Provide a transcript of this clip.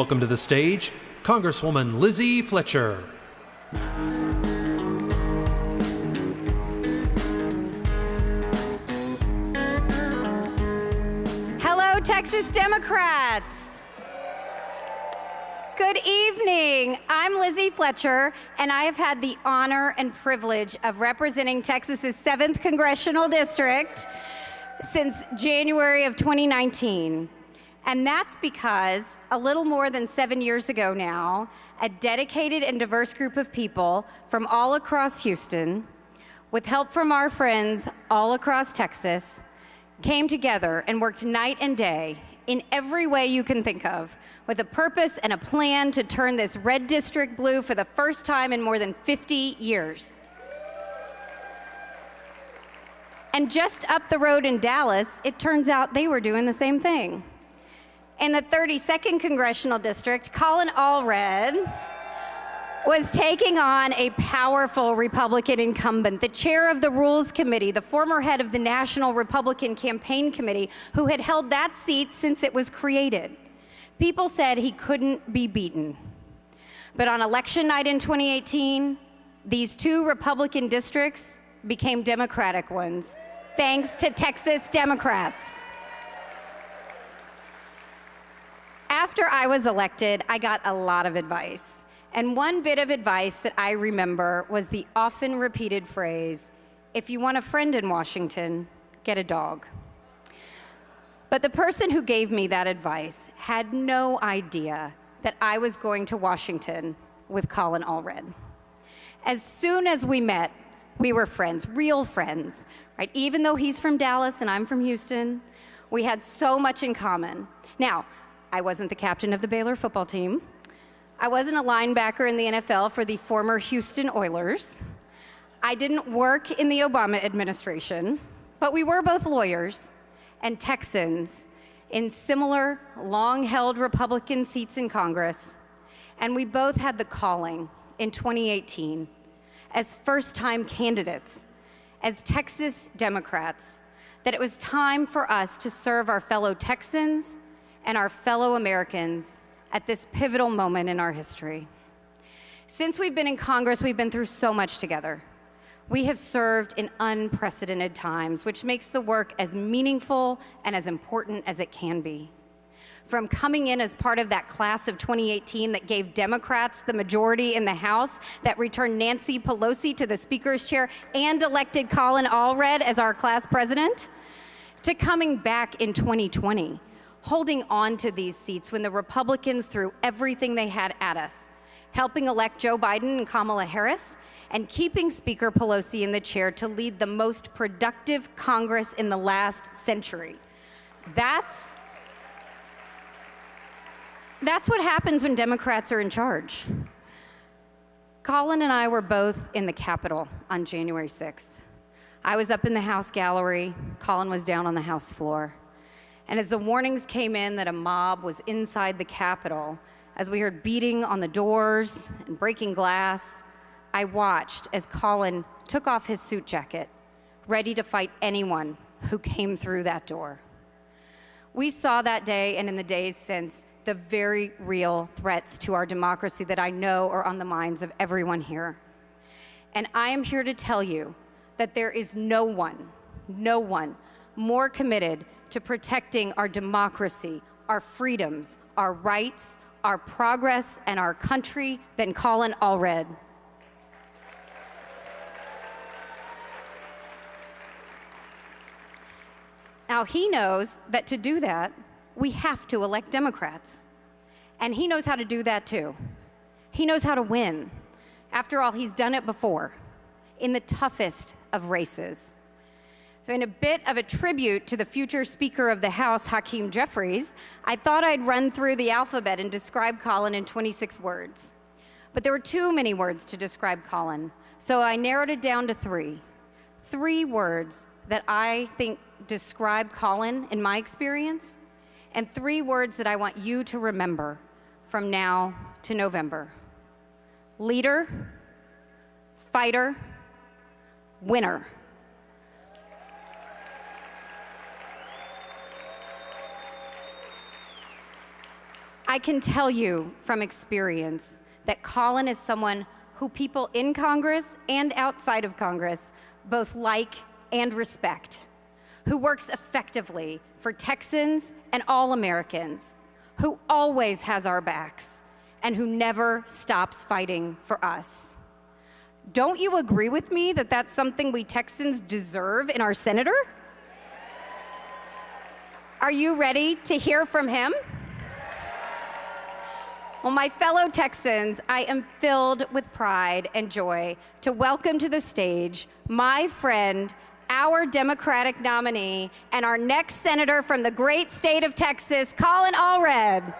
Welcome to the stage, Congresswoman Lizzie Fletcher. Hello, Texas Democrats. Good evening. I'm Lizzie Fletcher, and I have had the honor and privilege of representing Texas's 7th Congressional District since January of 2019. And that's because a little more than 7 years ago now, a dedicated and diverse group of people from all across Houston, with help from our friends all across Texas, came together and worked night and day in every way you can think of, with a purpose and a plan to turn this red district blue for the first time in more than 50 years. And just up the road in Dallas, it turns out they were doing the same thing. In the 32nd Congressional District, Colin Allred was taking on a powerful Republican incumbent, the chair of the Rules Committee, the former head of the National Republican Campaign Committee, who had held that seat since it was created. People said he couldn't be beaten. But on election night in 2018, these two Republican districts became Democratic ones, thanks to Texas Democrats. After I was elected, I got a lot of advice. And one bit of advice that I remember was the often repeated phrase, if you want a friend in Washington, get a dog. But the person who gave me that advice had no idea that I was going to Washington with Colin Allred. As soon as we met, we were friends, real friends, right? Even though he's from Dallas and I'm from Houston, we had so much in common. Now, I wasn't the captain of the Baylor football team. I wasn't a linebacker in the NFL for the former Houston Oilers. I didn't work in the Obama administration, but we were both lawyers and Texans in similar long-held Republican seats in Congress, and we both had the calling in 2018 as first-time candidates, as Texas Democrats, that it was time for us to serve our fellow Texans and our fellow Americans at this pivotal moment in our history. Since we've been in Congress, we've been through so much together. We have served in unprecedented times, which makes the work as meaningful and as important as it can be. From coming in as part of that class of 2018 that gave Democrats the majority in the House, that returned Nancy Pelosi to the Speaker's chair and elected Colin Allred as our class president, to coming back in 2020, holding on to these seats when the Republicans threw everything they had at us, helping elect Joe Biden and Kamala Harris, and keeping Speaker Pelosi in the chair to lead the most productive Congress in the last century. That's what happens when Democrats are in charge. Colin and I were both in the Capitol on January 6th. I was up in the House gallery, Colin was down on the House floor. And as the warnings came in that a mob was inside the Capitol, as we heard beating on the doors and breaking glass, I watched as Colin took off his suit jacket, ready to fight anyone who came through that door. We saw that day and in the days since the very real threats to our democracy that I know are on the minds of everyone here. And I am here to tell you that there is no one more committed to protecting our democracy, our freedoms, our rights, our progress, and our country than Colin Allred. Now, he knows that to do that, we have to elect Democrats. And he knows how to do that too. He knows how to win. After all, he's done it before, in the toughest of races. So in a bit of a tribute to the future Speaker of the House, Hakeem Jeffries, I thought I'd run through the alphabet and describe Colin in 26 words. But there were too many words to describe Colin, so I narrowed it down to three. 3 words that I think describe Colin in my experience, and 3 words that I want you to remember from now to November. Leader, fighter, winner. I can tell you from experience that Colin is someone who people in Congress and outside of Congress both like and respect, who works effectively for Texans and all Americans, who always has our backs, and who never stops fighting for us. Don't you agree with me that that's something we Texans deserve in our senator? Are you ready to hear from him? Well, my fellow Texans, I am filled with pride and joy to welcome to the stage my friend, our Democratic nominee, and our next senator from the great state of Texas, Colin Allred.